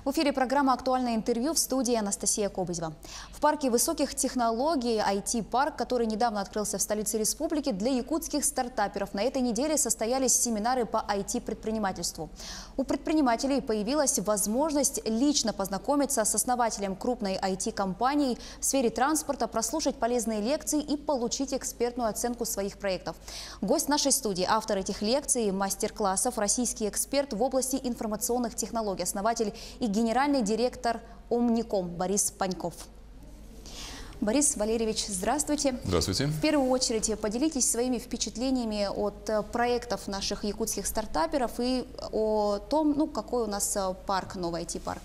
В эфире программа «Актуальное интервью», в студии Анастасия Кобызева. В парке высоких технологий IT-парк, который недавно открылся в столице республики, для якутских стартаперов на этой неделе состоялись семинары по IT-предпринимательству. У предпринимателей появилась возможность лично познакомиться с основателем крупной IT-компании в сфере транспорта, прослушать полезные лекции и получить экспертную оценку своих проектов. Гость нашей студии, автор этих лекций, мастер-классов, российский эксперт в области информационных технологий, основатель и генеральный директор Omnicom Борис Паньков. Борис Валерьевич, здравствуйте. Здравствуйте. В первую очередь поделитесь своими впечатлениями от проектов наших якутских стартаперов и о том, какой у нас парк, новый IT-парк.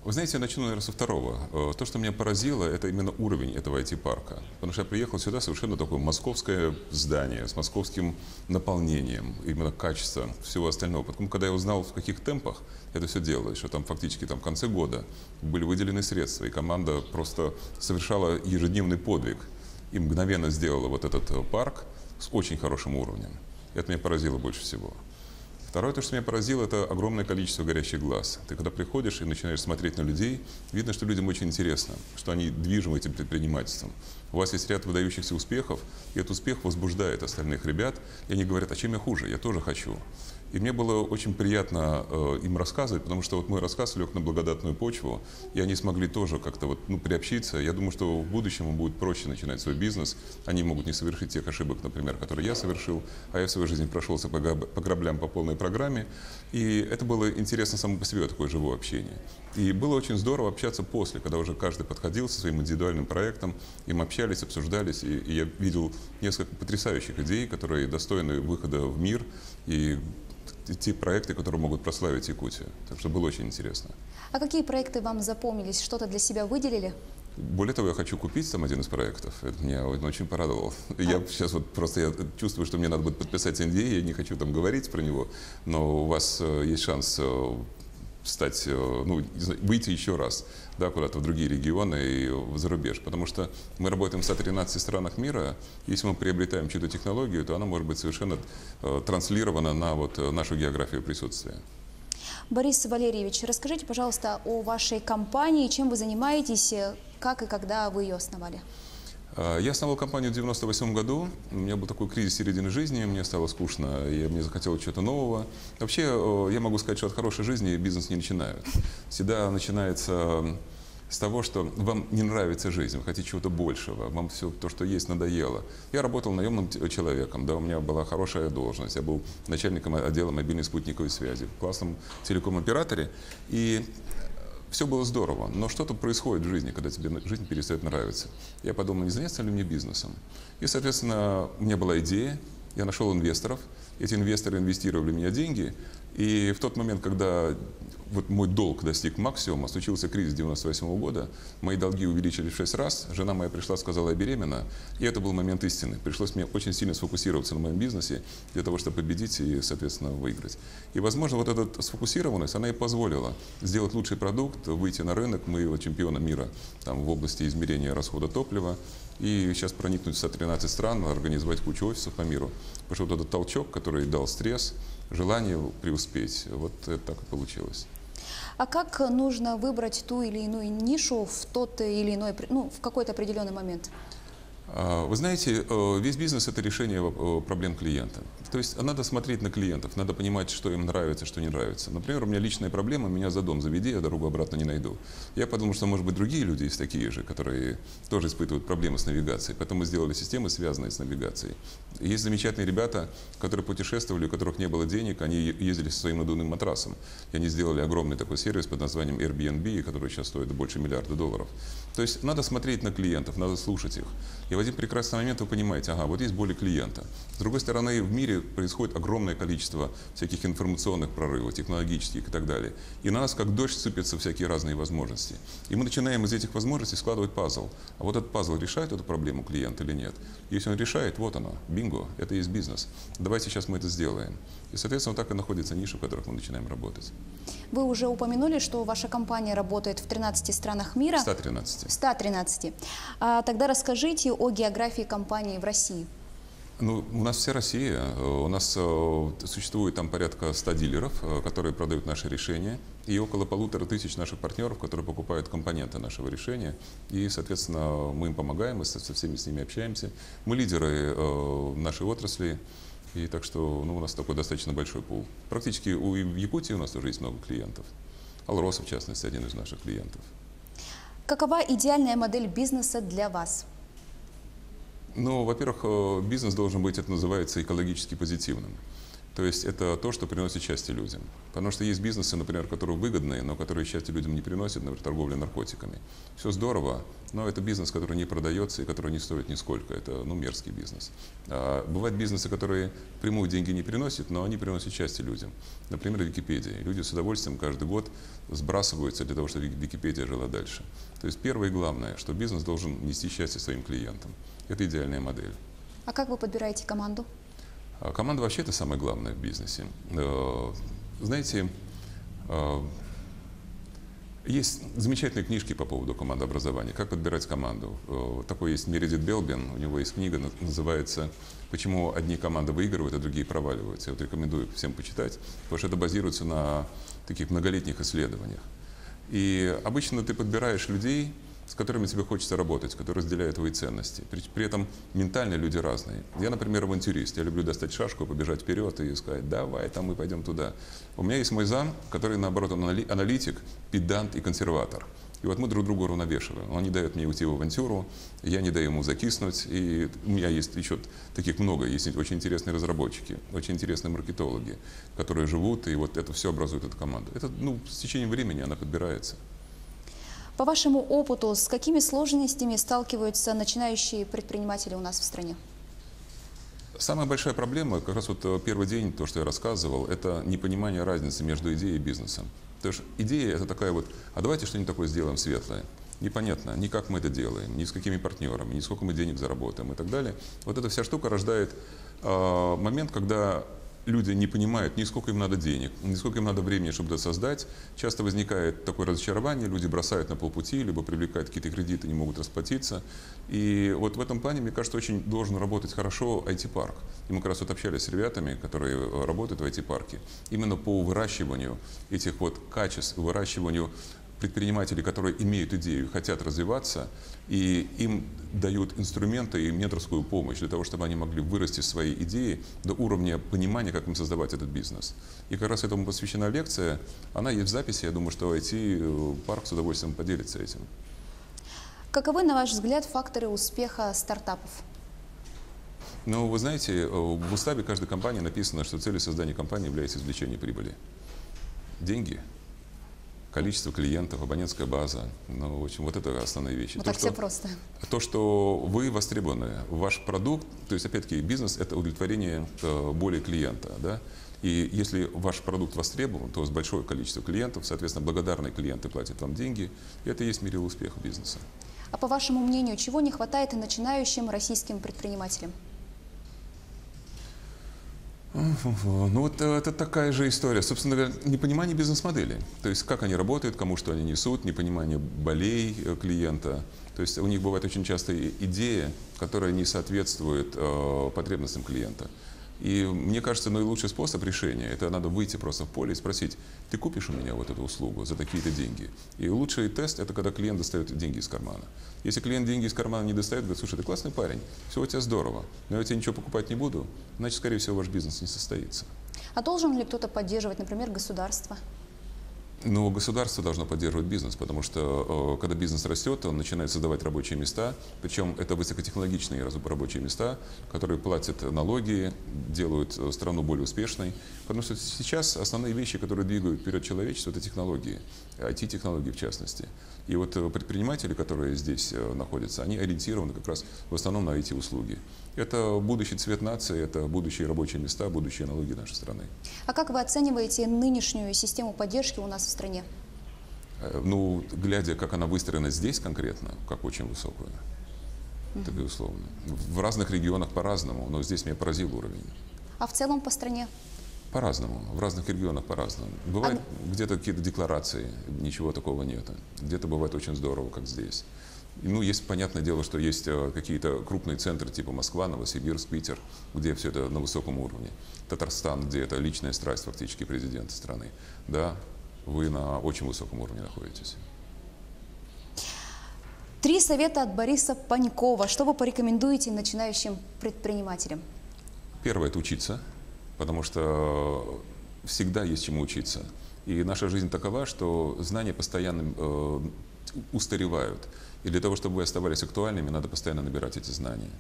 Вы знаете, я начну, наверное, со второго. То, что меня поразило, это именно уровень этого IT-парка. Потому что я приехал сюда совершенно такое московское здание, с московским наполнением, именно качество всего остального. Потому когда я узнал, в каких темпах это все делалось, что там фактически в конце года были выделены средства, и команда просто совершала ежедневный подвиг и мгновенно сделала вот этот парк с очень хорошим уровнем. Это меня поразило больше всего. Второе, то, что меня поразило, это огромное количество горящих глаз. Ты когда приходишь и начинаешь смотреть на людей, видно, что людям очень интересно, что они движимы этим предпринимательством. У вас есть ряд выдающихся успехов, и этот успех возбуждает остальных ребят, и они говорят: а чем я хуже? Я тоже хочу. И мне было очень приятно им рассказывать, потому что вот мой рассказ лег на благодатную почву, и они смогли тоже как-то приобщиться. Я думаю, что в будущем им будет проще начинать свой бизнес. Они могут не совершить тех ошибок, например, которые я совершил, а я в своей жизни прошелся по граблям по полной программе. И это было интересно само по себе, такое живое общение. И было очень здорово общаться после, когда уже каждый подходил со своим индивидуальным проектом, и мы общались, обсуждались, и я видел несколько потрясающих идей, которые достойны выхода в мир, и те проекты, которые могут прославить Якутию. Так что было очень интересно. А какие проекты вам запомнились? Что-то для себя выделили? Более того, я хочу купить там один из проектов. Это меня очень порадовало. Я сейчас я чувствую, что мне надо будет подписать NDA, я не хочу там говорить про него, но у вас есть шанс выйти еще раз, куда-то в другие регионы и за рубеж. Потому что мы работаем в 113 странах мира. Если мы приобретаем чью-то технологию, то она может быть совершенно транслирована на нашу географию присутствия. Борис Валерьевич, расскажите, пожалуйста, о вашей компании, чем вы занимаетесь, как и когда вы ее основали? Я основал компанию в 1998 году. У меня был такой кризис середины жизни, мне стало скучно, и мне захотелось чего-то нового. Вообще, я могу сказать, что от хорошей жизни бизнес не начинают. Всегда начинается с того, что вам не нравится жизнь, вы хотите чего-то большего, вам все то, что есть, надоело. Я работал наемным человеком, у меня была хорошая должность, я был начальником отдела мобильной спутниковой связи в классном телеком-операторе, и все было здорово, но что-то происходит в жизни, когда тебе жизнь перестает нравиться. Я подумал, не заняться ли мне бизнесом? И, соответственно, у меня была идея, я нашел инвесторов, эти инвесторы инвестировали в меня деньги, и в тот момент, когда мой долг достиг максимума, случился кризис 1998 года, мои долги увеличились в 6 раз, жена моя пришла, сказала: я беременна, и это был момент истины. Пришлось мне очень сильно сфокусироваться на моем бизнесе для того, чтобы победить и, соответственно, выиграть. И, возможно, эта сфокусированность, она и позволила сделать лучший продукт, выйти на рынок, мы чемпионы мира в области измерения расхода топлива, и сейчас проникнуть в 113 стран, организовать кучу офисов по миру. Потому что этот толчок, который дал стресс, желание преуспеть, это так и получилось. А как нужно выбрать ту или иную нишу в тот или иной, в какой-то определенный момент? Вы знаете, весь бизнес – это решение проблем клиента. То есть надо смотреть на клиентов, надо понимать, что им нравится, что не нравится. Например, у меня личная проблема: меня за дом заведи, я дорогу обратно не найду. Я подумал, что, может быть, другие люди есть такие же, которые тоже испытывают проблемы с навигацией. Поэтому мы сделали системы, связанные с навигацией. Есть замечательные ребята, которые путешествовали, у которых не было денег, они ездили со своим надувным матрасом. И они сделали огромный такой сервис под названием Airbnb, который сейчас стоит больше $1 миллиарда. То есть надо смотреть на клиентов, надо слушать их. И в один прекрасный момент вы понимаете: вот есть боли клиента. С другой стороны, в мире происходит огромное количество всяких информационных прорывов, технологических и так далее. И на нас как дождь сыпятся всякие разные возможности. И мы начинаем из этих возможностей складывать пазл. А этот пазл решает эту проблему клиента или нет? Если он решает, вот оно, бинго, это и есть бизнес. Давайте сейчас мы это сделаем. И, соответственно, так и находится ниша, в которых мы начинаем работать. Вы уже упомянули, что ваша компания работает в 13 странах мира. 113. 113. Тогда расскажите о географии компании в России. Ну, у нас вся Россия. У нас существует там порядка 100 дилеров, которые продают наши решения, и около 1500 наших партнеров, которые покупают компоненты нашего решения. И, соответственно, мы им помогаем, мы со всеми с ними общаемся. Мы лидеры нашей отрасли, и так что у нас такой достаточно большой пул. Практически в Якутии у нас тоже есть много клиентов. Алроса, в частности, один из наших клиентов. Какова идеальная модель бизнеса для вас? Ну, во-первых, бизнес должен быть, это называется, экологически позитивным. То есть это то, что приносит счастье людям. Потому что есть бизнесы, например, которые выгодные, но которые счастье людям не приносят, например, торговля наркотиками. Все здорово, но это бизнес, который не продается и который не стоит нисколько. Это, мерзкий бизнес. А бывают бизнесы, которые прямую деньги не приносят, но они приносят счастье людям. Например, Википедия. Люди с удовольствием каждый год сбрасываются для того, чтобы Википедия жила дальше. То есть первое и главное, что бизнес должен нести счастье своим клиентам. Это идеальная модель. А как вы подбираете команду? Команда вообще это самое главное в бизнесе. Знаете, есть замечательные книжки по поводу командообразования. Как подбирать команду? Такой есть Мередит Белбин, у него есть книга, называется «Почему одни команды выигрывают, а другие проваливаются». Я вот рекомендую всем почитать, потому что это базируется на таких многолетних исследованиях. И обычно ты подбираешь людей, с которыми тебе хочется работать, которые разделяют твои ценности. При этом ментально люди разные. Я, например, авантюрист. Я люблю достать шашку, побежать вперед и сказать: давай, там мы пойдем туда. У меня есть мой зам, который, наоборот, аналитик, педант и консерватор. И вот мы друг друга уравновешиваем. Он не дает мне уйти в авантюру, я не даю ему закиснуть. И у меня есть еще таких много. Есть очень интересные разработчики, очень интересные маркетологи, которые живут, и вот это все образует эту команду. Это, с течением времени она подбирается. По вашему опыту, с какими сложностями сталкиваются начинающие предприниматели у нас в стране? Самая большая проблема, как раз вот первый день, то, что я рассказывал, это непонимание разницы между идеей и бизнесом. Потому что идея это такая вот: а давайте что-нибудь такое сделаем светлое. Непонятно, ни как мы это делаем, ни с какими партнерами, ни сколько мы денег заработаем и так далее. Вот эта вся штука рождает момент, когда люди не понимают, ни сколько им надо денег, ни сколько им надо времени, чтобы это создать. Часто возникает такое разочарование, люди бросают на полпути, либо привлекают какие-то кредиты, не могут расплатиться. И вот в этом плане, мне кажется, очень должен работать хорошо IT-парк. И мы как раз вот общались с ребятами, которые работают в IT-парке, именно по выращиванию этих вот качеств, выращиванию предпринимателей, которые имеют идею, хотят развиваться, и им дают инструменты и менторскую помощь для того, чтобы они могли вырасти свои идеи до уровня понимания, как им создавать этот бизнес. И как раз этому посвящена лекция. Она есть в записи. Я думаю, что IT-парк с удовольствием поделится этим. Каковы, на ваш взгляд, факторы успеха стартапов? Вы знаете, в уставе каждой компании написано, что целью создания компании является извлечение прибыли. Деньги, количество клиентов, абонентская база. В общем, вот это основные вещи. Вот так все просто. То, что вы востребованы, ваш продукт, то есть, опять-таки, бизнес – это удовлетворение боли клиента, да? И если ваш продукт востребован, то с большое количество клиентов, соответственно, благодарные клиенты платят вам деньги, и это и есть мерило успеха бизнеса. А по вашему мнению, чего не хватает начинающим российским предпринимателям? Это такая же история. Собственно говоря, непонимание бизнес-модели. То есть, как они работают, кому что они несут, непонимание болей клиента. То есть, у них бывает очень часто идея, которая не соответствует потребностям клиента. И мне кажется, наилучший способ решения – это надо выйти просто в поле и спросить: ты купишь у меня вот эту услугу за такие-то деньги? И лучший тест – это когда клиент достает деньги из кармана. Если клиент деньги из кармана не достает, говорит: слушай, ты классный парень, все у тебя здорово, но я тебе ничего покупать не буду, значит, скорее всего, ваш бизнес не состоится. А должен ли кто-то поддерживать, например, государство? Государство должно поддерживать бизнес, потому что когда бизнес растет, он начинает создавать рабочие места, причем это высокотехнологичные рабочие места, которые платят налоги, делают страну более успешной. Потому что сейчас основные вещи, которые двигают вперед человечество, это технологии, IT-технологии в частности. И вот предприниматели, которые здесь находятся, они ориентированы как раз в основном на IT-услуги. Это будущий цвет нации, это будущие рабочие места, будущие налоги нашей страны. А как вы оцениваете нынешнюю систему поддержки у нас в стране? Глядя, как она выстроена здесь конкретно, как очень высокую, это безусловно. В разных регионах по-разному, но здесь меня поразил уровень. А в целом по стране? По-разному, в разных регионах по-разному. Бывает где-то какие-то декларации, ничего такого нет. Где-то бывает очень здорово, как здесь. Ну, есть, понятное дело, что есть какие-то крупные центры типа Москва, Новосибирск, Питер, где все это на высоком уровне. Татарстан, где это личная страсть фактически президента страны. Да, вы на очень высоком уровне находитесь. 3 совета от Бориса Панькова. Что вы порекомендуете начинающим предпринимателям? Первое – это учиться, потому что всегда есть чему учиться. И наша жизнь такова, что знания постоянно устаревают. И для того, чтобы вы оставались актуальными, надо постоянно набирать эти знания.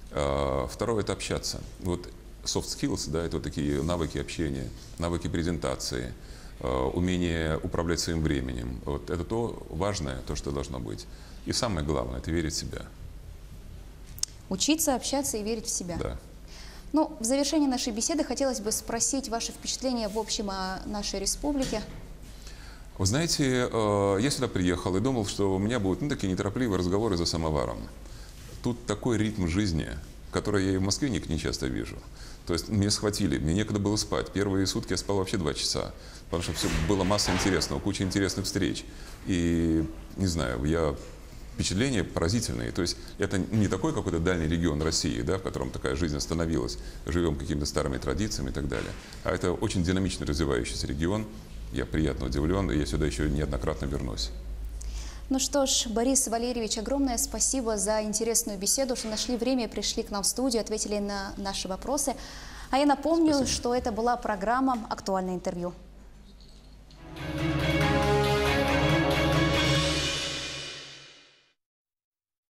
Второе – это общаться. Вот soft skills, да, это вот такие навыки общения, навыки презентации, умение управлять своим временем. Вот это то важное, то, что должно быть. И самое главное – это верить в себя. Учиться, общаться и верить в себя. Да. Ну, в завершении нашей беседы хотелось бы спросить ваши впечатления в общем о нашей республике. Вы знаете, я сюда приехал и думал, что у меня будут такие неторопливые разговоры за самоваром. Тут такой ритм жизни, который я и в Москве не часто вижу. То есть меня схватили, мне некогда было спать. Первые сутки я спал вообще 2 часа, потому что было масса интересного, куча интересных встреч. И, не знаю, впечатления поразительные. То есть это не такой какой-то дальний регион России, да, в котором такая жизнь остановилась, живем какими-то старыми традициями и так далее. А это очень динамично развивающийся регион. Я приятно удивлен, и я сюда еще неоднократно вернусь. Ну что ж, Борис Валерьевич, огромное спасибо за интересную беседу, что нашли время и пришли к нам в студию, ответили на наши вопросы. А я напомню, что это была программа «Актуальное интервью».